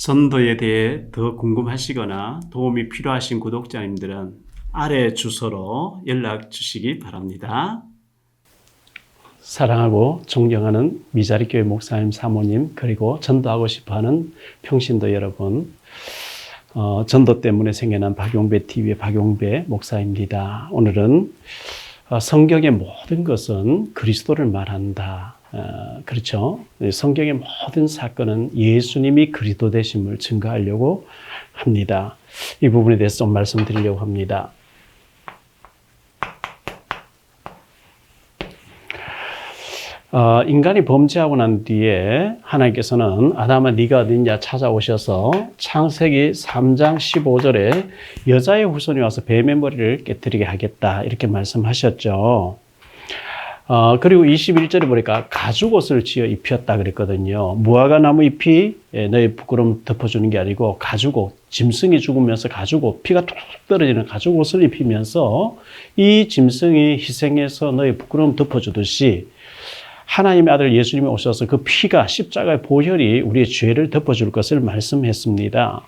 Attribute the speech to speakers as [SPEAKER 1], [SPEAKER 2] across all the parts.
[SPEAKER 1] 전도에 대해 더 궁금하시거나 도움이 필요하신 구독자님들은 아래 주소로 연락 주시기 바랍니다. 사랑하고 존경하는 미자리교회 목사님, 사모님, 그리고 전도하고 싶어하는 평신도 여러분, 전도 때문에 생겨난 박용배 TV의 박용배 목사입니다. 오늘은 성경의 모든 것은 그리스도를 말한다. 그렇죠. 성경의 모든 사건은 예수님이 그리스도 되심을 증거하려고 합니다. 이 부분에 대해서 좀 말씀드리려고 합니다. 인간이 범죄하고 난 뒤에 하나님께서는 아담아 네가 어디냐 찾아오셔서 창세기 3장 15절에 여자의 후손이 와서 뱀의 머리를 깨뜨리게 하겠다 이렇게 말씀하셨죠. 그리고 21절에 보니까 가죽옷을 지어 입혔다 그랬거든요. 무화과 나무 잎이 너의 부끄러움 덮어주는 게 아니고 가죽옷, 짐승이 죽으면서 가죽옷, 피가 툭툭 떨어지는 가죽옷을 입히면서 이 짐승이 희생해서 너의 부끄러움 덮어주듯이 하나님의 아들 예수님이 오셔서 그 피가 십자가의 보혈이 우리의 죄를 덮어줄 것을 말씀했습니다.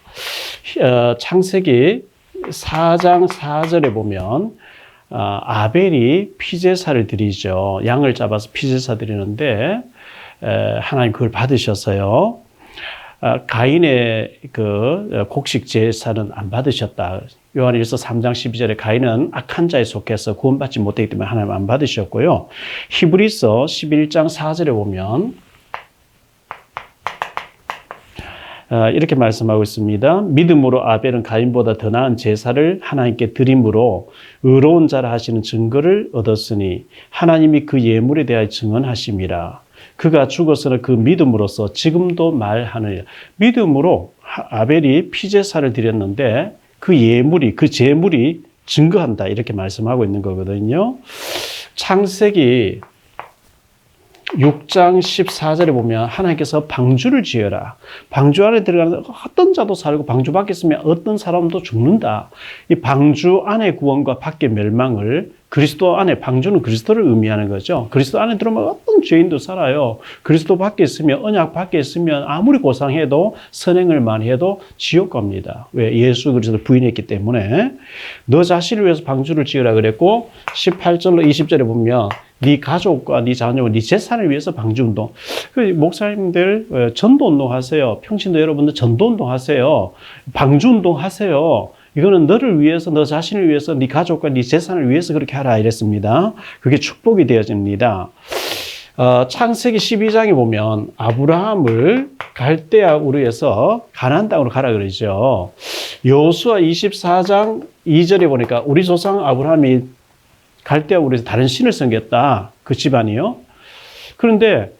[SPEAKER 1] 창세기 4장 4절에 보면 아벨이 피제사를 드리죠. 양을 잡아서 피제사 드리는데 하나님 그걸 받으셔서요. 가인의 그 곡식 제사는 안 받으셨다. 요한일서 3장 12절에 가인은 악한 자에 속해서 구원받지 못했기 때문에 하나님 안 받으셨고요. 히브리서 11장 4절에 보면 이렇게 말씀하고 있습니다. 믿음으로 아벨은 가인보다 더 나은 제사를 하나님께 드림으로 의로운 자라 하시는 증거를 얻었으니 하나님이 그 예물에 대하여 증언하심이라. 그가 죽어서는 그 믿음으로써 지금도 말하느니라. 믿음으로 아벨이 피제사를 드렸는데 그 예물이, 그 제물이 증거한다 이렇게 말씀하고 있는 거거든요. 창세기 6장 14절에 보면 하나님께서 방주를 지어라. 방주 안에 들어가는 어떤 자도 살고 방주 밖에 있으면 어떤 사람도 죽는다. 이 방주 안의 구원과 밖의 멸망을 그리스도 안에, 방주는 그리스도를 의미하는 거죠. 그리스도 안에 들어오면 어떤 죄인도 살아요. 그리스도 밖에 있으면, 언약 밖에 있으면 아무리 고상해도 선행을 많이 해도 지옥 갑니다. 왜? 예수 그리스도를 부인했기 때문에. 너 자신을 위해서 방주를 지으라 그랬고 18절로 20절에 보면 네 가족과 네 자녀와 네 재산을 위해서 방주운동. 목사님들 전도운동 하세요. 평신도 여러분들 전도운동 하세요. 방주운동 하세요. 이거는 너를 위해서, 너 자신을 위해서, 네 가족과 네 재산을 위해서 그렇게 하라 이랬습니다. 그게 축복이 되어집니다. 창세기 12장에 보면 아브라함을 갈대아 우르에서 가나안 땅으로 가라 그러죠. 여호수아 24장 2절에 보니까 우리 조상 아브라함이 갈대아 우르에서 다른 신을 섬겼다. 그 집안이요. 그런데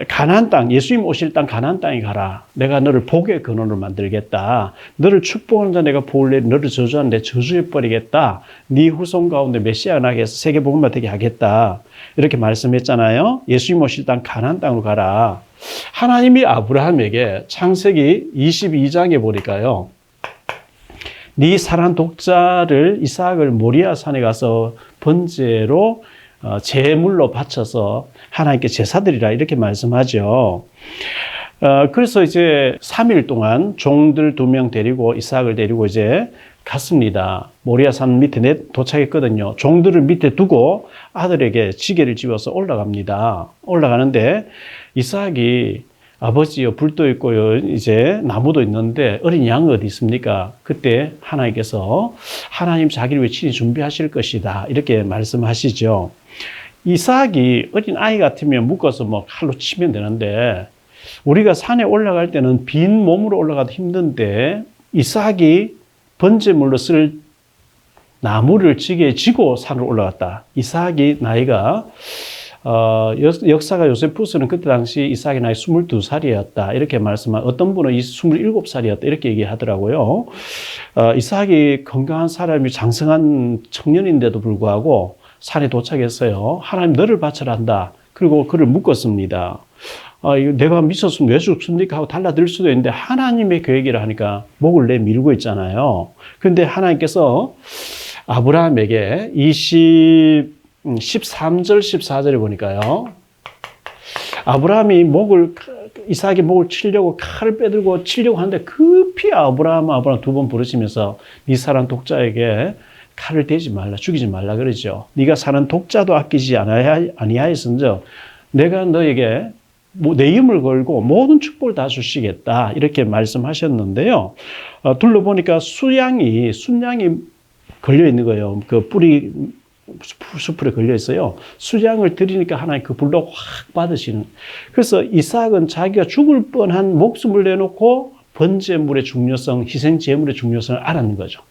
[SPEAKER 1] 가나안 땅, 예수님 오실 땅 가나안 땅에 가라. 내가 너를 복의 근원으로 만들겠다. 너를 축복하는 자 내가 복을 내리, 너를 저주하는 내 저주해버리겠다. 네 후손 가운데 메시아가 나게 해서 세계복음화 되게 하겠다. 이렇게 말씀했잖아요. 예수님 오실 땅 가나안 땅으로 가라. 하나님이 아브라함에게 창세기 22장에 보니까요. 네 사랑하는 독자를 이삭을 모리아 산에 가서 번제로 제물로 바쳐서 하나님께 제사드리라 이렇게 말씀하죠. 그래서 이제 3일 동안 종들 2명 데리고 이삭을 데리고 이제 갔습니다. 모리아산 밑에 도착했거든요. 종들을 밑에 두고 아들에게 지게를 집어서 올라갑니다. 올라가는데 이삭이 아버지요, 불도 있고요, 이제 나무도 있는데 어린 양은 어디 있습니까? 그때 하나님께서 하나님 자기를 위해 친히 준비하실 것이다. 이렇게 말씀하시죠. 이삭이 어린 아이 같으면 묶어서 뭐 칼로 치면 되는데 우리가 산에 올라갈 때는 빈 몸으로 올라가도 힘든데 이삭이 번제물로 쓸 나무를 지게에 지고 산으로 올라갔다. 이삭이 나이가 역사가 요세푸스는 그때 당시 이삭의 나이 22살이었다. 이렇게 말씀한, 어떤 분은 27살이었다. 이렇게 얘기하더라고요. 이삭이 건강한 사람이 장성한 청년인데도 불구하고 산에 도착했어요. 하나님 너를 바쳐라 한다. 그리고 그를 묶었습니다. 이거 내가 미쳤으면 왜 죽습니까? 하고 달라들 수도 있는데 하나님의 계획이라 하니까 목을 내밀고 있잖아요. 그런데 하나님께서 아브라함에게 13절 14절에 보니까요. 아브라함이 목을 이삭의 목을 치려고 칼을 빼들고 치려고 하는데 급히 아브라함 두 번 부르시면서 네 사랑 독자에게 칼을 대지 말라, 죽이지 말라 그러죠. 네가 사는 독자도 아끼지 아니하였은즉 내가 너에게 내 이름을 걸고 모든 축복을 다 주시겠다 이렇게 말씀하셨는데요. 둘러보니까 순양이 걸려 있는 거예요. 그 뿌리 수풀에 걸려 있어요. 수량을 드리니까 하나님 그 불로 확 받으시는. 그래서 이삭은 자기가 죽을 뻔한 목숨을 내놓고 번제물의 중요성, 희생 제물의 중요성을 알았는 거죠.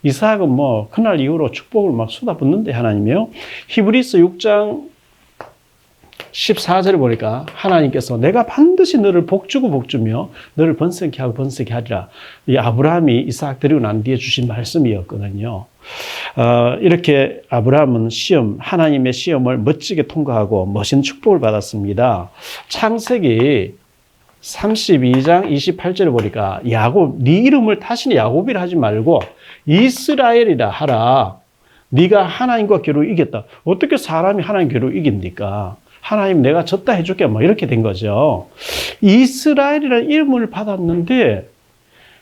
[SPEAKER 1] 이삭은 뭐 그날 이후로 축복을 막 쏟아붓는데 하나님이요. 히브리서 6장 14절에 보니까 하나님께서 내가 반드시 너를 복주고 복주며 너를 번성케 하고 번성케 하리라. 이 아브라함이 이삭 데리고 난 뒤에 주신 말씀이었거든요. 이렇게 아브라함은 하나님의 시험을 멋지게 통과하고 멋진 축복을 받았습니다. 창세기 32장 28절에 보니까 야곱, 네 이름을 다시는 야곱이라 하지 말고 이스라엘이라 하라. 네가 하나님과 겨루 이겼다. 어떻게 사람이 하나님 겨루 이깁니까? 하나님 내가 졌다 해줄게 뭐 이렇게 된 거죠. 이스라엘이라는 이름을 받았는데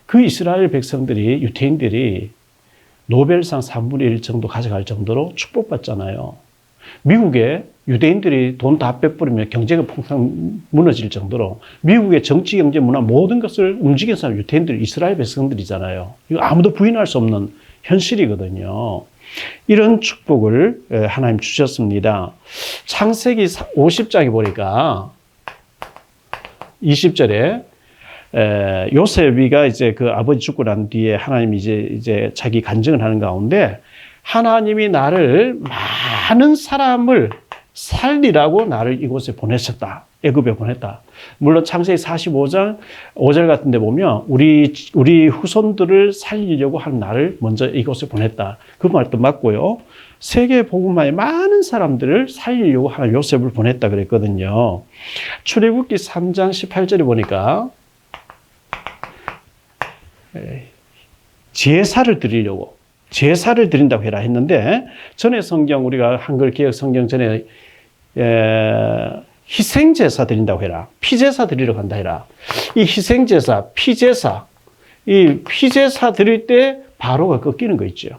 [SPEAKER 1] 그 이스라엘 백성들이 유태인들이 노벨상 3분의 1 정도 가져갈 정도로 축복받잖아요. 미국에 유대인들이 돈 다 빼버리면 경제가 폭삭 무너질 정도로 미국의 정치, 경제, 문화 모든 것을 움직이는 사람 유태인들이 이스라엘 백성들이잖아요. 이거 아무도 부인할 수 없는 현실이거든요. 이런 축복을 하나님 주셨습니다. 창세기 50장에 보니까 20절에 요셉이가 이제 그 아버지 죽고 난 뒤에 하나님이 이제 자기 간증을 하는 가운데 하나님이 나를 많은 사람을 살리라고 나를 이곳에 보내셨다. 애굽에 보냈다. 물론 창세기 45장 5절 같은 데 보면 우리 후손들을 살리려고 하는 나를 먼저 이곳에 보냈다. 그 말도 맞고요. 세계 복음화에 많은 사람들을 살리려고 하는 요셉을 보냈다 그랬거든요. 출애굽기 3장 18절에 보니까 제사를 드린다고 해라 했는데 전에 성경 우리가 한글 개역 성경 전에 희생제사 드린다고 해라. 피제사 드리려고 한다 해라. 이 희생제사, 피제사 드릴 때 바로가 꺾이는 거 있죠.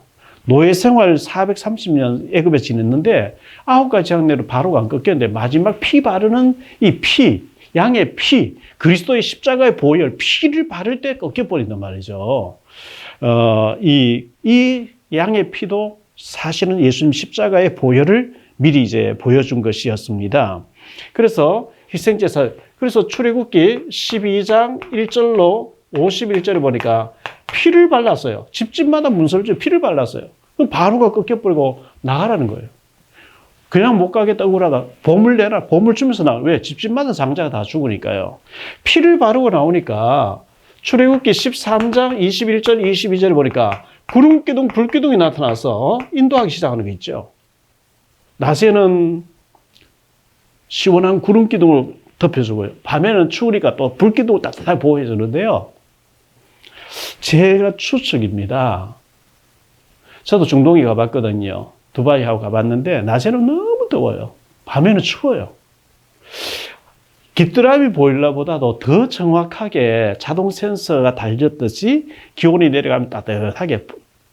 [SPEAKER 1] 노예 생활 430년 애굽에 지냈는데 9가지 장례로 바로가 안 꺾였는데 마지막 피 바르는 양의 피, 그리스도의 십자가의 보혈, 피를 바를 때 꺾여버린단 말이죠. 이 양의 피도 사실은 예수님 십자가의 보혈을 미리 이제 보여준 것이었습니다. 그래서 희생제사, 그래서 출애굽기 12장 1절로 51절에 보니까 피를 발랐어요. 집집마다 문설주에 피를 발랐어요. 그럼 바로가 꺾여버리고 나가라는 거예요. 그냥 못 가겠다 억울하다. 보물 내라. 보물 주면서 나가. 왜? 집집마다 장자가 다 죽으니까요. 피를 바르고 나오니까 출애굽기 13장 21절 22절에 보니까 구름기둥 불기둥이 나타나서 인도하기 시작하는 게 있죠. 낮에는 시원한 구름기둥을 덮여주고요. 밤에는 추우니까 또 불기둥을 따뜻하게 보호해주는데요. 제가 추측입니다. 저도 중동에 가봤거든요. 두바이하고 가봤는데 낮에는 너무 더워요. 밤에는 추워요. 깃드라미 보일러보다도 더 정확하게 자동 센서가 달렸듯이 기온이 내려가면 따뜻하게,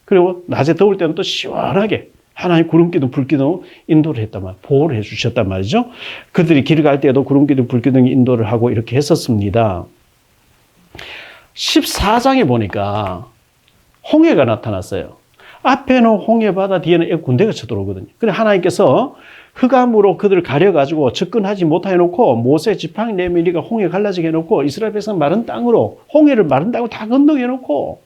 [SPEAKER 1] 그리고 낮에 더울 때는 또 시원하게 하나님 구름기둥, 불기둥 인도를 했단 말이에요. 보호를 해주셨단 말이죠. 그들이 길 갈 때도 구름기둥, 불기둥 인도를 하고 이렇게 했었습니다. 14장에 보니까 홍해가 나타났어요. 앞에는 홍해바다, 뒤에는 애굽 군대가 쳐들어오거든요. 근데 하나님께서 흑암으로 그들을 가려가지고 접근하지 못하게 해놓고 모세 지팡이 내밀이가 홍해 갈라지게 해놓고 이스라엘 백성 마른 땅으로, 홍해를 마른 땅으로 다 건너게 해놓고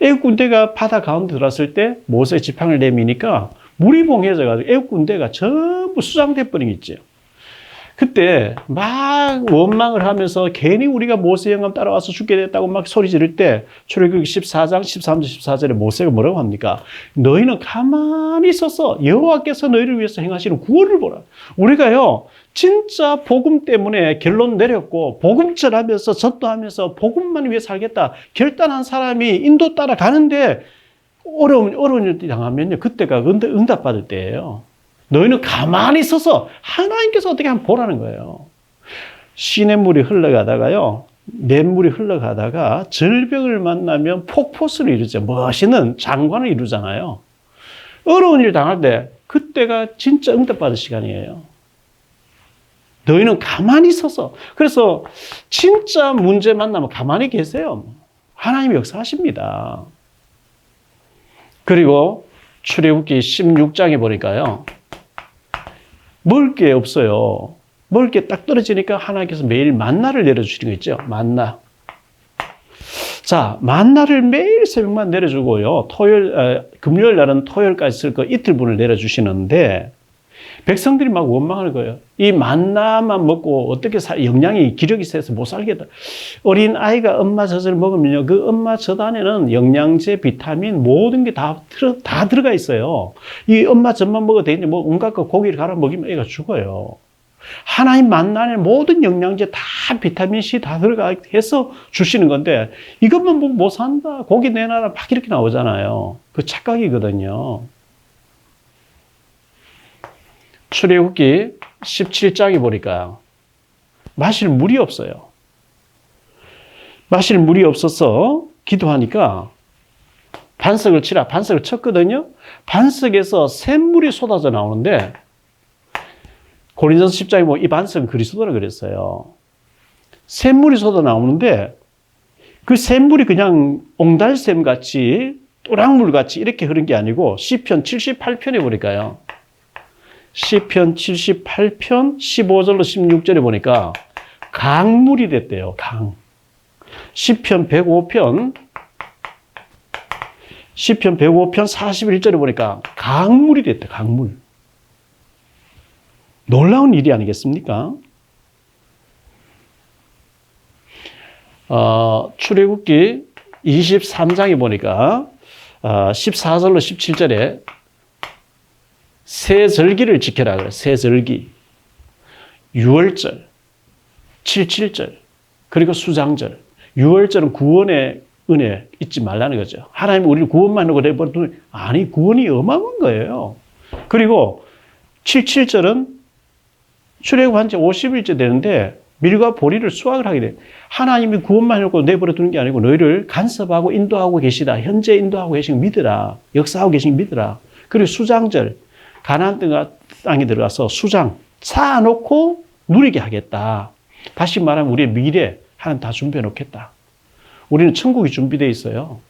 [SPEAKER 1] 애굽 군대가 바다 가운데 들어왔을 때 모세 지팡이를 내미니까 물이 봉해져가지고 애굽 군대가 전부 수장돼 버린 게 있죠. 그때 막 원망을 하면서 괜히 우리가 모세 영감 따라와서 죽게 됐다고 막 소리 지를 때 출애굽기 14장 13절 14절에 모세가 뭐라고 합니까? 너희는 가만히 있어서 여호와께서 너희를 위해서 행하시는 구원을 보라. 우리가요 진짜 복음 때문에 결론 내렸고 복음 전하면서 전도하면서 복음만 위해 살겠다 결단한 사람이 인도 따라가는데 어려운 일 당하면요 그때가 응답받을 때예요. 너희는 가만히 있어서 하나님께서 어떻게 하면 보라는 거예요. 시냇물이 흘러가다가요, 냇물이 흘러가다가 절벽을 만나면 폭포수를 이루죠. 멋있는 장관을 이루잖아요. 어려운 일 당할 때 그때가 진짜 응답받을 시간이에요. 너희는 가만히 서서, 그래서 진짜 문제 만나면 가만히 계세요. 하나님이 역사하십니다. 그리고 출애굽기 16장에 보니까요, 먹을 게 없어요. 먹을 게 딱 떨어지니까 하나님께서 매일 만나를 내려주시는 거 있죠. 만나. 자, 만나를 매일 새벽만 내려주고요. 금요일 날은 토요일까지 쓸 거 이틀분을 내려주시는데, 백성들이 막 원망하는 거예요. 이 만나만 먹고 어떻게 영양이, 기력이 세서 못 살겠다. 어린 아이가 엄마 젖을 먹으면요, 그 엄마 젖 안에는 영양제, 비타민, 모든 게 다 들어가 있어요. 이 엄마 젖만 먹어도 되는데, 뭐 온갖 거 고기를 갈아 먹이면 애가 죽어요. 하나님 만나는 모든 영양제 다 비타민C 다 들어가 해서 주시는 건데, 이것만 보고 못 산다, 고기 내놔라 막 이렇게 나오잖아요. 그 착각이거든요. 출애굽기 17장에 보니까 마실 물이 없어요. 마실 물이 없어서 기도하니까 반석을 치라, 반석을 쳤거든요. 반석에서 샘물이 쏟아져 나오는데, 고린도서 10장에 보면 이 반석은 그리스도라 그랬어요. 샘물이 쏟아 나오는데, 그 샘물이 그냥 옹달샘 같이 또랑물 같이 이렇게 흐른 게 아니고, 시편 78편에 보니까요, 시편 78편 15절로 16절에 보니까 강물이 됐대요. 강. 시편 105편 41절에 보니까 강물이 됐대. 강물. 놀라운 일이 아니겠습니까? 출애굽기 23장에 보니까 14절로 17절에 새 절기를 지켜라 그래. 새 절기. 6월절, 77절, 그리고 수장절. 6월절은 구원의 은혜 잊지 말라는 거죠. 하나님 우리를 구원만 하고 내버려두니, 아니 구원이 어마어마한 거예요. 그리고 77절은 출애굽한 지 50일째 되는데 밀과 보리를 수확을 하게 돼. 하나님이 구원만 하고 내버려두는 게 아니고 너희를 간섭하고 인도하고 계시다. 현재 인도하고 계신 거 믿으라. 역사하고 계신 거 믿으라. 그리고 수장절. 가나안 땅에 들어가서 수장 쌓아놓고 누리게 하겠다. 다시 말하면 우리의 미래 하나님 다 준비해 놓겠다. 우리는 천국이 준비되어 있어요.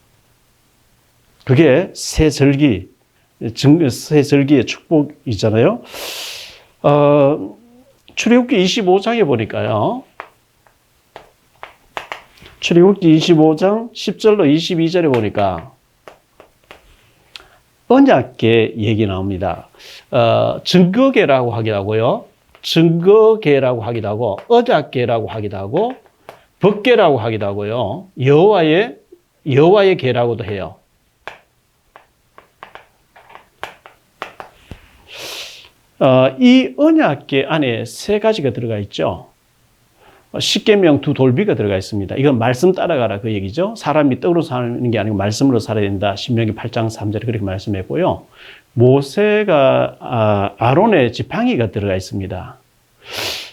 [SPEAKER 1] 그게 새 절기의 축복이잖아요. 출애굽기 25장에 보니까요, 출애굽기 25장 10절로 22절에 보니까 언약궤 얘기 나옵니다. 증거궤라고 하기도 하고요, 증거궤라고 하기도 하고, 언약궤라고 하기도 하고, 법궤라고 하기도 하고요, 여호와의 궤라고도 해요. 이 언약궤 안에 세 가지가 들어가 있죠. 십계명 두 돌비가 들어가 있습니다. 이건 말씀 따라가라 그 얘기죠. 사람이 떡으로 사는 게 아니고 말씀으로 살아야 된다. 신명기 8장 3절에 그렇게 말씀했고요. 모세가 아론의 지팡이가 들어가 있습니다.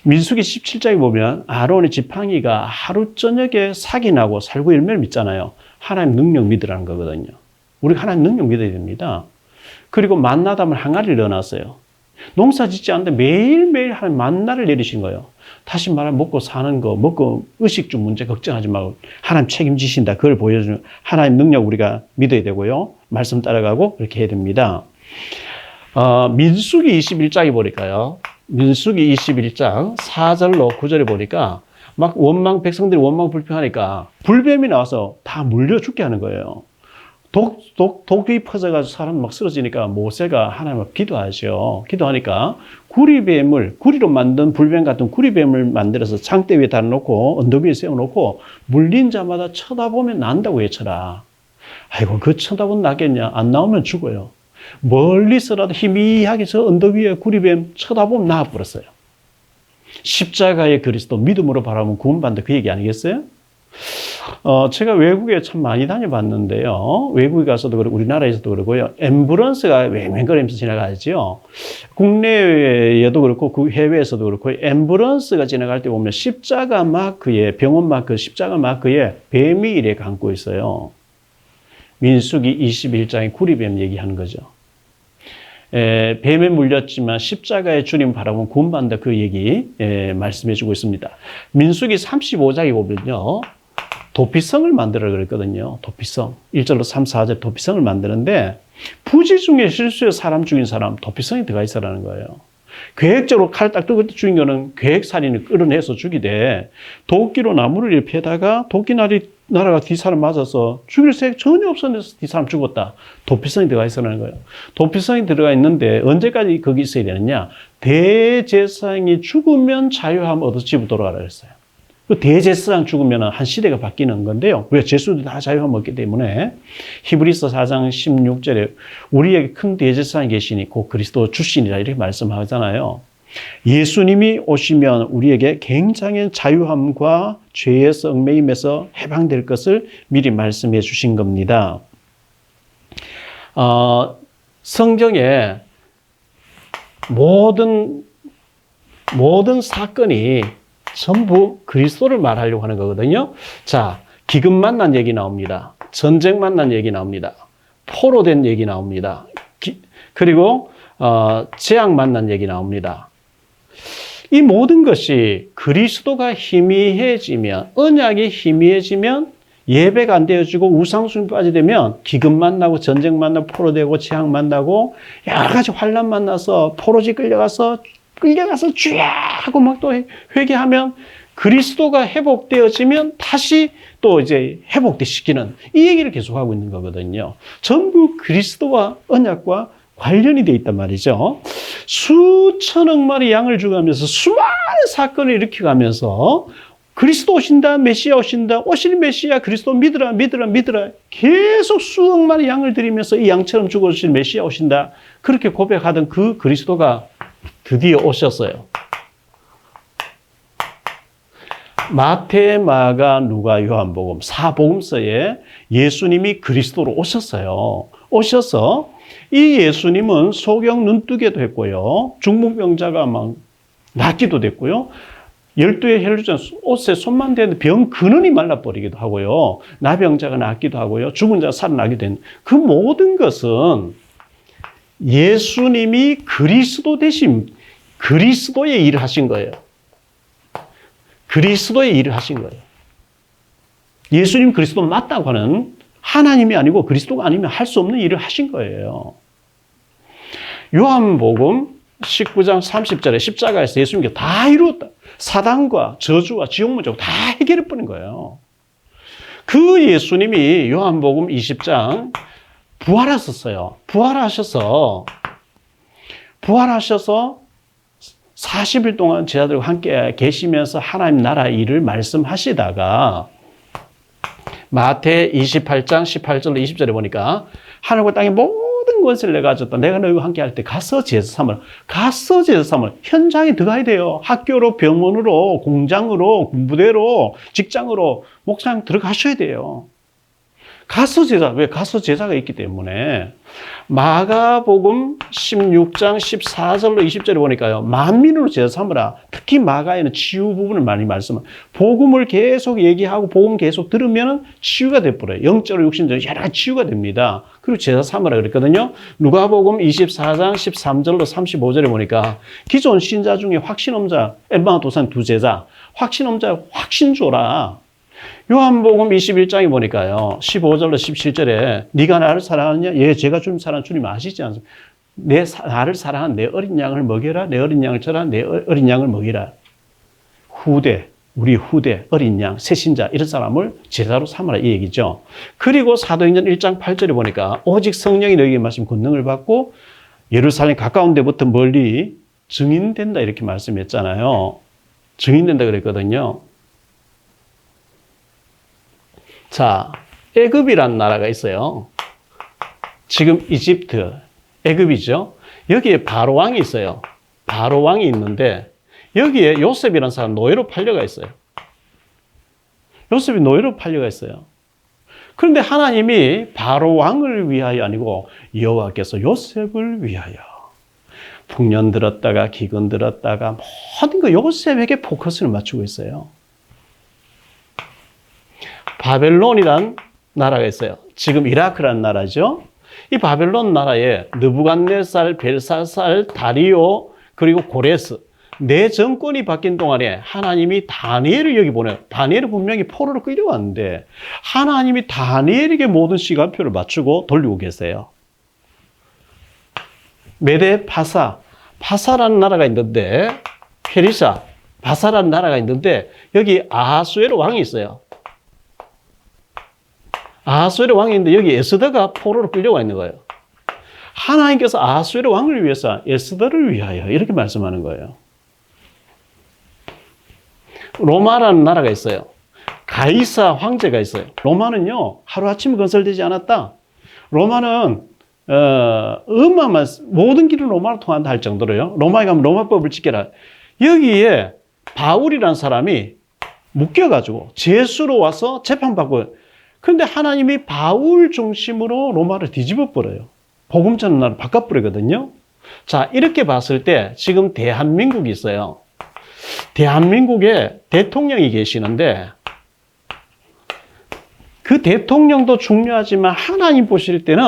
[SPEAKER 1] 민수기 17장에 보면 아론의 지팡이가 하루 저녁에 사기 나고 살구 열매를 믿잖아요. 하나님 능력 믿으라는 거거든요. 우리가 하나님 능력 믿어야 됩니다. 그리고 만나담을 항아리를 넣어놨어요. 농사 짓지 않는데 매일매일 하나님 만나를 내리신 거예요. 다시 말하면 먹고 사는 거, 먹고 의식주 문제 걱정하지 말고 하나님 책임지신다. 그걸 보여주는 하나님 능력 우리가 믿어야 되고요. 말씀 따라가고 그렇게 해야 됩니다. 민수기 21장에 보니까요. 민수기 21장 4절로 9절에 보니까 막 백성들이 원망 불평하니까 불뱀이 나와서 다 물려 죽게 하는 거예요. 독이 퍼져가지고 사람 막 쓰러지니까 모세가 하나님을 기도하죠. 기도하니까 구리로 만든 불뱀 같은 구리뱀을 만들어서 창대 위에 달아놓고 언덕 위에 세워놓고 물린 자마다 쳐다보면 난다고 외쳐라. 아이고, 그 쳐다보면 나겠냐? 안 나오면 죽어요. 멀리서라도 희미하게 저 언덕 위에 구리뱀 쳐다보면 나와버렸어요. 십자가의 그리스도 믿음으로 바라보면 구원받는다 그 얘기 아니겠어요? 제가 외국에 참 많이 다녀봤는데요. 외국에 가서도 그렇고 우리나라에서도 그러고요. 앰뷸런스가 왱왱거리면서 지나가죠. 국내에도 그렇고 그 해외에서도 그렇고 앰뷸런스가 지나갈 때 보면 십자가 마크에 병원 마크 십자가 마크에 뱀이 이래 감고 있어요. 민수기 21장에 구리뱀 얘기하는 거죠. 뱀에 물렸지만 십자가의 주님 바라보면 구원받는다 그 얘기 말씀해 주고 있습니다. 민수기 35장에 보면요. 도피성을 만들어 그랬거든요. 도피성. 1절로 3, 4절 도피성을 만드는데 부지 중에 실수에 사람 죽인 사람 도피성이 들어가 있어라는 거예요. 계획적으로 칼 딱 뜨고 죽인 거는 계획살인을 끌어내서 죽이되 도끼로 나무를 이렇게 패다가 도끼 날아가 뒷사람 맞아서 죽일 생각 전혀 없었는데 뒷사람 죽었다. 도피성이 들어가 있어라는 거예요. 도피성이 들어가 있는데 언제까지 거기 있어야 되느냐. 대제사장이 죽으면 자유함 얻어 집으로 돌아가라 그랬어요. 그 대제사장 죽으면 한 시대가 바뀌는 건데요. 왜? 제수도 다 자유함 얻기 때문에 히브리서 4장 16절에 우리에게 큰 대제사장이 계시니 곧 그리스도 출신이라 이렇게 말씀하잖아요. 예수님이 오시면 우리에게 굉장한 자유함과 죄에서 얽매임에서 해방될 것을 미리 말씀해 주신 겁니다. 성경에 모든 사건이 전부 그리스도를 말하려고 하는 거거든요. 자, 기근 만난 얘기 나옵니다. 전쟁 만난 얘기 나옵니다. 포로된 얘기 나옵니다. 그리고 재앙 만난 얘기 나옵니다. 이 모든 것이 그리스도가 희미해지면, 언약이 희미해지면 예배가 안 되어지고 우상숭배 빠지게 되면 기근 만나고 전쟁 만나고 포로되고 재앙 만나고 여러 가지 환난 만나서 포로지 끌려가서 주야 하고 막 또 회개하면 그리스도가 회복되어지면 다시 또 이제 회복시키는 이 얘기를 계속하고 있는 거거든요. 전부 그리스도와 언약과 관련이 돼 있단 말이죠. 수천억 마리 양을 죽여가면서 수많은 사건을 일으켜가면서 그리스도 오신다, 메시아 오신다, 오실 메시아 그리스도 믿으라 계속 수억 마리 양을 드리면서 이 양처럼 죽어주실 메시아 오신다 그렇게 고백하던 그 그리스도가 드디어 오셨어요. 마태, 마가, 누가, 요한복음 4복음서에 예수님이 그리스도로 오셨어요. 오셔서 이 예수님은 소경 눈뜨게도 했고요. 중풍병자가 막 낫기도 됐고요. 12의 혈루증 옷에 손만 대는데 병 근원이 말라버리기도 하고요. 나병자가 낫기도 하고요. 죽은 자가 살아나게 된 그 모든 것은 예수님이 그리스도 대신 그리스도의 일을 하신 거예요. 그리스도의 일을 하신 거예요. 예수님 그리스도 맞다고 하는 하나님이 아니고 그리스도가 아니면 할 수 없는 일을 하신 거예요. 요한복음 19장 30절에 십자가에서 예수님께 다 이루었다. 사단과 저주와 지옥 문제고 다 해결해 버린 거예요. 그 예수님이 요한복음 20장 부활하셨어요. 부활하셔서 40일 동안 제자들과 함께 계시면서 하나님 나라 일을 말씀하시다가 마태 28장 18절로 20절에 보니까 하늘과 땅의 모든 권세를 내가 줬다. 내가 너희와 함께 할 때 가서 제사 삼으라. 가서 제사 삼으라. 현장에 들어가야 돼요. 학교로, 병원으로, 공장으로, 군부대로, 직장으로, 목사님 들어가셔야 돼요. 가서 제사. 왜? 가서 제사가 있기 때문에. 마가복음 16장 14절로 20절에 보니까요. 만민으로 제사 삼으라. 특히 마가에는 치유 부분을 많이 말씀합니다. 복음을 계속 얘기하고 복음 계속 들으면 치유가 돼버려요. 영적으로 육신적으로 여러 가지 치유가 됩니다. 그리고 제사 삼으라 그랬거든요. 누가복음 24장 13절로 35절에 보니까 기존 신자 중에 확신험자, 엘바마 도산 두 제자, 확신험자 확신 줘라. 요한복음 21장에 보니까요. 15절로 17절에 네가 나를 사랑하느냐? 예, 제가 주님 사랑하는 주님 아시지 않습니까? 나를 사랑한 내 어린 양을 먹여라. 내 어린 양을 쳐라. 내 어린 양을 먹이라. 우리 후대, 어린 양, 새신자 이런 사람을 제자로 삼아라 이 얘기죠. 그리고 사도행전 1장 8절에 보니까 오직 성령이 너희에게 말씀 권능을 받고 예루살렘 가까운 데부터 멀리 증인된다 이렇게 말씀했잖아요. 증인된다 그랬거든요. 자, 애굽이라는 나라가 있어요. 지금 이집트, 애굽이죠. 여기에 바로 왕이 있어요. 바로 왕이 있는데 여기에 요셉이라는 사람 노예로 팔려가 있어요. 요셉이 노예로 팔려가 있어요. 그런데 하나님이 바로 왕을 위하여 아니고 여호와께서 요셉을 위하여 풍년 들었다가 기근 들었다가 모든 거 요셉에게 포커스를 맞추고 있어요. 바벨론이란 나라가 있어요. 지금 이라크라는 나라죠. 이 바벨론 나라에 느부갓네살, 벨사살, 다리오 그리고 고레스 네 정권이 바뀐 동안에 하나님이 다니엘을 여기 보내요. 다니엘은 분명히 포로로 끌려왔는데 하나님이 다니엘에게 모든 시간표를 맞추고 돌리고 계세요. 메데 파사라는 나라가 있는데 페르시아, 바사라는 나라가 있는데 여기 아하수에로 왕이 있어요. 아하수에로 왕이 있는데 여기 에스더가 포로로 끌려와 있는 거예요. 하나님께서 아하수에로 왕을 위해서 에스더를 위하여 이렇게 말씀하는 거예요. 로마라는 나라가 있어요. 가이사 황제가 있어요. 로마는요, 하루아침에 건설되지 않았다. 로마는 어마어마한 모든 길은 로마로 통한다 할 정도로요. 로마에 가면 로마법을 지켜라. 여기에 바울이라는 사람이 묶여가지고 제수로 와서 재판받고, 그런데 하나님이 바울 중심으로 로마를 뒤집어 버려요. 복음 전하는 나라를 바꿔버리거든요. 자, 이렇게 봤을 때 지금 대한민국이 있어요. 대한민국에 대통령이 계시는데 그 대통령도 중요하지만 하나님 보실 때는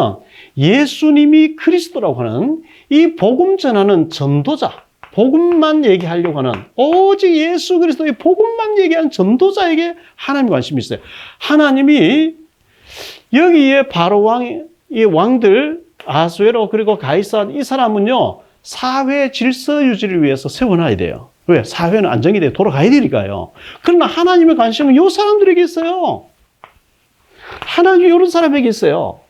[SPEAKER 1] 예수님이 그리스도라고 하는 이 복음 전하는 전도자, 복음만 얘기하려고 하는 오직 예수 그리스도의 복음만 얘기하는 전도자에게 하나님 관심이 있어요. 하나님이 여기에 바로 이 왕들 아수에로 그리고 가이사 이 사람은요 사회 질서 유지를 위해서 세워놔야 돼요. 왜? 사회는 안정이 돼 돌아가야 되니까요. 그러나 하나님의 관심은 이 사람들에게 있어요. 하나님이 이런 사람에게 있어요.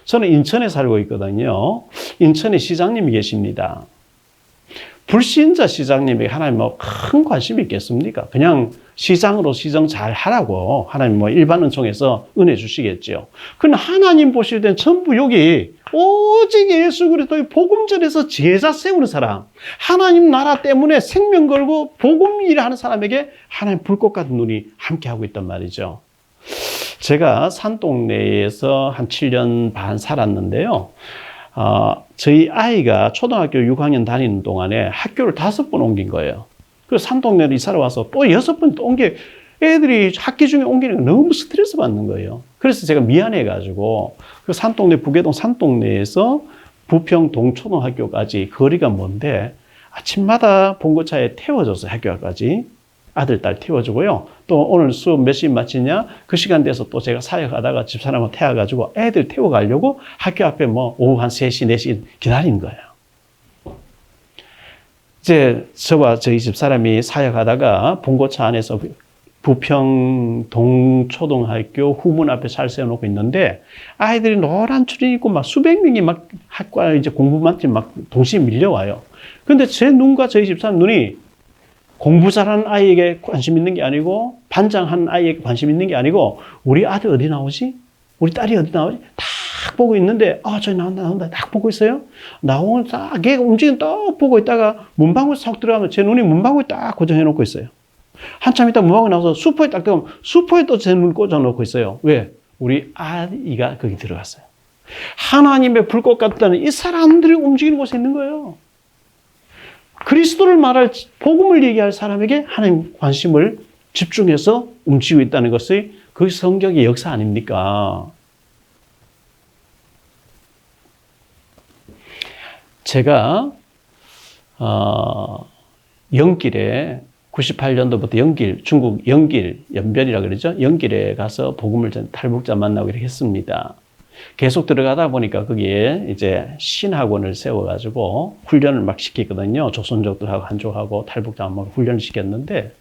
[SPEAKER 1] 저는 인천에 살고 있거든요. 인천에 시장님이 계십니다. 불신자 시장님에게 하나님 뭐 큰 관심이 있겠습니까? 그냥 시장으로 시정 잘 하라고 하나님 뭐 일반 은총에서 은혜 주시겠죠. 그러나 하나님 보실 땐 전부 여기 오직 예수 그리스도의 복음 전에서 제자 세우는 사람, 하나님 나라 때문에 생명 걸고 복음 일하는 사람에게 하나님 불꽃 같은 눈이 함께하고 있단 말이죠. 제가 산동네에서 한 7년 반 살았는데요. 저희 아이가 초등학교 6학년 다니는 동안에 학교를 5번 옮긴 거예요. 그래서 산동네로 이사를 와서 또 6번 또 애들이 학기 중에 옮기는 거 너무 스트레스 받는 거예요. 그래서 제가 미안해가지고 그 산동네, 부계동 산동네에서 부평 동초등학교까지 거리가 먼데 아침마다 봉고차에 태워줘서 학교까지 아들, 딸 태워주고요. 또 오늘 수업 몇 시에 마치냐? 그 시간 돼서 또 제가 사역하다가 집사람을 태워가지고 애들 태워가려고 학교 앞에 뭐 오후 한 3시, 4시 기다리는 거예요. 이제 저와 저희 집사람이 사역하다가 봉고차 안에서 부평 동초등학교 후문 앞에 잘 세워놓고 있는데 아이들이 노란 추리 입고 막 수백 명이 막 학과 이제 공부만 팀 막 동시에 밀려와요. 근데 제 눈과 저희 집사람 눈이 공부 잘하는 아이에게 관심 있는 게 아니고 반장하는 아이에게 관심 있는 게 아니고 우리 아들 어디 나오지? 우리 딸이 어디 나오지? 딱 보고 있는데 저기 나온다 딱 보고 있어요. 나오면 딱 걔가 움직이는 딱 보고 있다가 문방구에 쏙 들어가면 제 눈이 문방구에 딱 고정해 놓고 있어요. 한참 있다 문방구에 나와서 수포에 딱 들어가면 수포에 또 제 눈 꽂아 놓고 있어요. 왜? 우리 아이가 거기 들어갔어요. 하나님의 불꽃 같다는 이 사람들이 움직이는 곳에 있는 거예요. 그리스도를 말할 복음을 얘기할 사람에게 하나님 관심을 집중해서 움직이고 있다는 것이 그 성경의 역사 아닙니까? 제가 영길에 98년도부터 중국 영길, 연변이라고 그러죠. 영길에 가서 복음을 전 탈북자 만나고 이렇게 했습니다. 계속 들어가다 보니까 거기에 이제 신학원을 세워가지고 훈련을 막 시키거든요. 조선족들하고 한족하고 탈북자하고 훈련을 시켰는데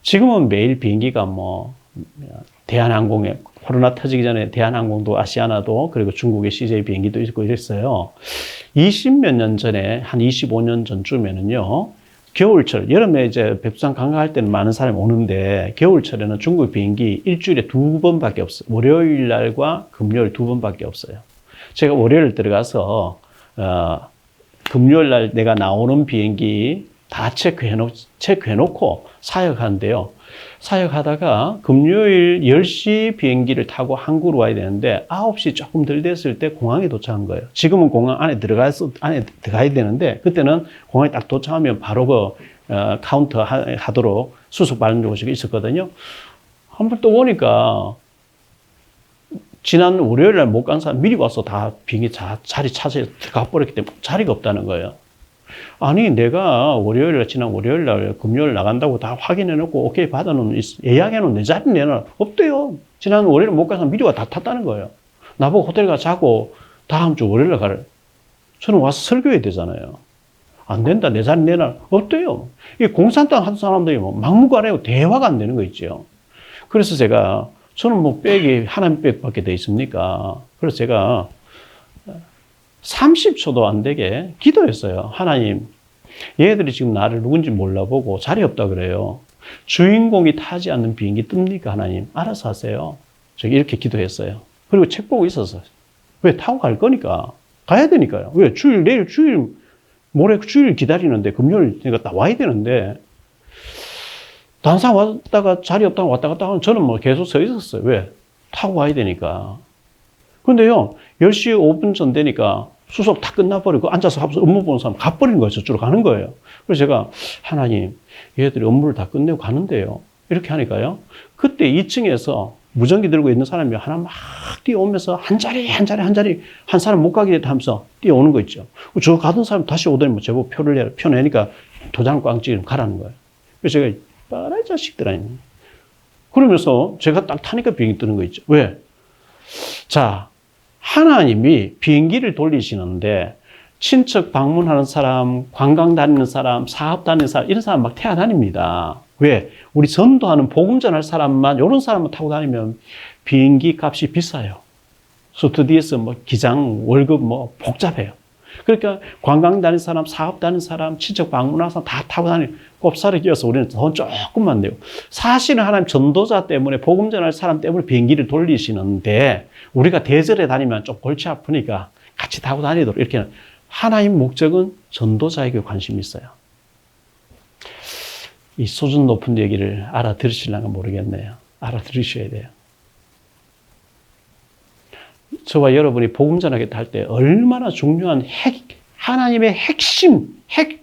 [SPEAKER 1] 지금은 매일 비행기가 뭐 대한항공에 코로나 터지기 전에 대한항공도 아시아나도 그리고 중국의 CJ 비행기도 있고 이랬어요. 20몇 년 전에 한 25년 전쯤에는요. 겨울철, 여름에 이제 백두산 관광할 때는 많은 사람이 오는데 겨울철에는 중국 비행기 일주일에 2번밖에 없어요. 월요일 날과 금요일 2번밖에 없어요. 제가 월요일 들어가서 금요일 날 내가 나오는 비행기 다 체크해놓고 사역하는데요. 사역하다가 금요일 10시 비행기를 타고 한국으로 와야 되는데 9시 조금 덜 됐을 때 공항에 도착한 거예요. 지금은 공항 안에 들어가야 되는데 그때는 공항에 딱 도착하면 바로 카운터 하도록 수속 받는 곳이 있었거든요. 한번 또 오니까 지난 월요일 날 못 간 사람 미리 와서 다 비행기 자리 차지해 들어가 버렸기 때문에 자리가 없다는 거예요. 아니, 내가 지난 월요일 날 금요일 나간다고 다 확인해 놓고 오케이 받아놓은 예약해 놓은 내 자리 내놔. 없대요. 지난 월요일 못 간 사람 미리 와 다 탔다는 거예요. 나보고 호텔 가 자고 다음 주 월요일 날 가래. 저는 와서 설교해야 되잖아요. 안 된다. 내 자리 내놔. 없대요. 이 공산당 하는 사람들이 뭐 막무가내로 대화가 안 되는 거 있죠. 그래서 저는 뭐 백이 하나님 백밖에 돼 있습니까? 그래서 제가 30초도 안 되게 기도했어요. 하나님, 얘들이 지금 나를 누군지 몰라보고 자리 없다 그래요. 주인공이 타지 않는 비행기 뜹니까? 하나님, 알아서 하세요. 제가 이렇게 기도했어요. 그리고 책 보고 있었어요. 왜? 타고 갈 거니까. 가야 되니까요. 왜? 내일 모레 주일 기다리는데, 금요일 내가 딱 와야 되는데, 다른 사람 왔다가 자리 없다고 왔다 갔다 하면 저는 뭐 계속 서 있었어요. 왜? 타고 와야 되니까. 근데요, 10시 5분 전 되니까 수속 다 끝나버리고 앉아서 업무 보는 사람 가버리는 거예요. 저쪽으로 가는 거예요. 그래서 제가 하나님, 얘들이 업무를 다 끝내고 가는데요. 이렇게 하니까요. 그때 2층에서 무전기 들고 있는 사람이 하나 막 뛰어오면서 한 자리 한 사람 못 가게 됐다 하면서 뛰어오는 거 있죠. 저 가던 사람 다시 오더니 뭐 제보 표내니까 도장을 꽝 찍으면 가라는 거예요. 그래서 제가 빠라 자식들 아니에요. 그러면서 제가 딱 타니까 비행기 뜨는 거 있죠. 왜? 자, 하나님이 비행기를 돌리시는데 친척 방문하는 사람, 관광 다니는 사람, 사업 다니는 사람 이런 사람 막 태워다닙니다. 왜? 우리 전도하는 복음 전할 사람만 이런 사람만 타고 다니면 비행기 값이 비싸요. 스튜디오에서 뭐 기장 월급 뭐 복잡해요. 그러니까 관광 다니는 사람, 사업 다니는 사람, 친척 방문하는 사람 다 타고 다니는 꼽사리 끼어서 우리는 돈 조금만 내고 사실은 하나님 전도자 때문에 복음 전할 사람 때문에 비행기를 돌리시는데 우리가 대절에 다니면 좀 골치 아프니까 같이 타고 다니도록 이렇게 하나님 목적은 전도자에게 관심이 있어요. 이 수준 높은 얘기를 알아들으시려면 모르겠네요. 알아들으셔야 돼요. 저와 여러분이 복음 전하게 할 때 얼마나 중요한 하나님의 핵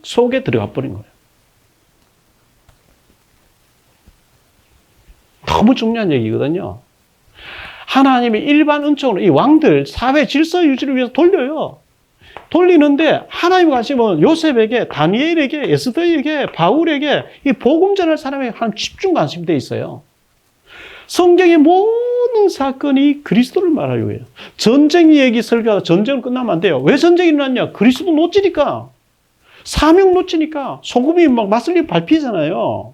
[SPEAKER 1] 속에 들어가 버린 거예요. 너무 중요한 얘기거든요. 하나님이 일반 은총으로 이 왕들 사회 질서 유지를 위해서 돌려요. 돌리는데 하나님 관심은 요셉에게, 다니엘에게, 에스더에게, 바울에게 이 복음 전할 사람에게 하나님 집중 관심되어 있어요. 성경의 모든 사건이 그리스도를 말하려고 해요. 전쟁 얘기 설교하다 전쟁은 끝나면 안 돼요. 왜 전쟁이 일어났냐? 그리스도 놓치니까. 사명 놓치니까. 소금이 막 맞설리 밟히잖아요.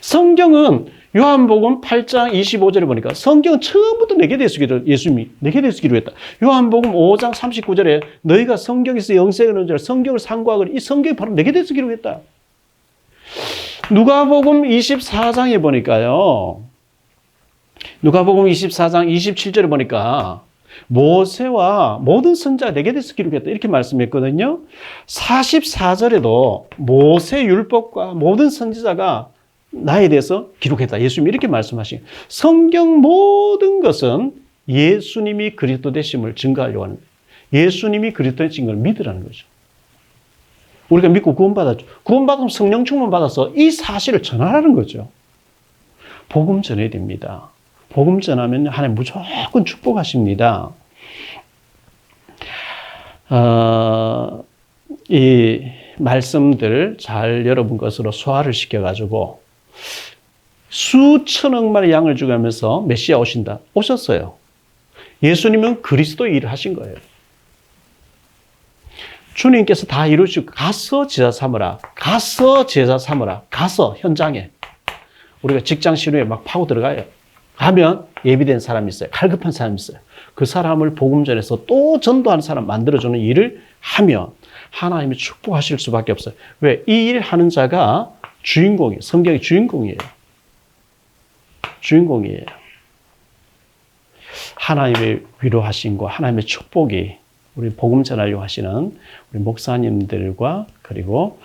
[SPEAKER 1] 성경은 요한복음 8장 25절에 보니까 성경은 처음부터 내게 되시기를 예수님이 내게 되시기로 했다. 요한복음 5장 39절에 너희가 성경에서 영생을 얻는 줄 성경을 상고하거니 이 성경이 바로 내게 되시기로 했다. 누가복음 24장에 보니까요. 누가복음 24장 27절에 보니까 모세와 모든 선자가 내게 대해서 기록했다. 이렇게 말씀했거든요. 44절에도 모세 율법과 모든 선지자가 나에 대해서 기록했다. 예수님이 이렇게 말씀하신 성경 모든 것은 예수님이 그리스도 되심을 증거하려고 하는 거예요. 예수님이 그리스도 되신 걸 믿으라는 거죠. 우리가 믿고 구원받았죠. 구원받으면 성령 충만 받아서 이 사실을 전하라는 거죠. 복음 전해야 됩니다. 복음 전하면 하나님 무조건 축복하십니다. 이 말씀들 잘 여러분 것으로 소화를 시켜가지고 수천억 마리 양을 죽이면서 메시아 오신다. 오셨어요. 예수님은 그리스도의 일을 하신 거예요. 주님께서 다 이루시고 가서 제자 삼으라. 가서 제자 삼으라. 가서 현장에. 우리가 직장 신호에 막 파고 들어가요. 가면 예비된 사람이 있어요. 갈급한 사람이 있어요. 그 사람을 복음 전해서 또 전도하는 사람 만들어주는 일을 하면 하나님이 축복하실 수밖에 없어요. 왜? 이 일 하는 자가 주인공이에요. 성경의 주인공이에요. 주인공이에요. 하나님의 위로하심과 하나님의 축복이 우리 복음 전하려고 하시는 우리 목사님들과 그리고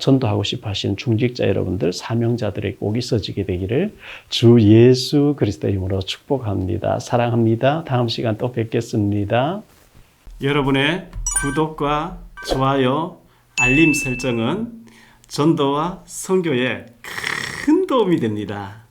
[SPEAKER 1] 전도하고 싶어 하시는 중직자 여러분들, 사명자들에게 꼭 있어지게 되기를 주 예수 그리스도의 이름으로 축복합니다. 사랑합니다. 다음 시간 또 뵙겠습니다. 여러분의 구독과 좋아요, 알림 설정은 전도와 선교에 큰 도움이 됩니다.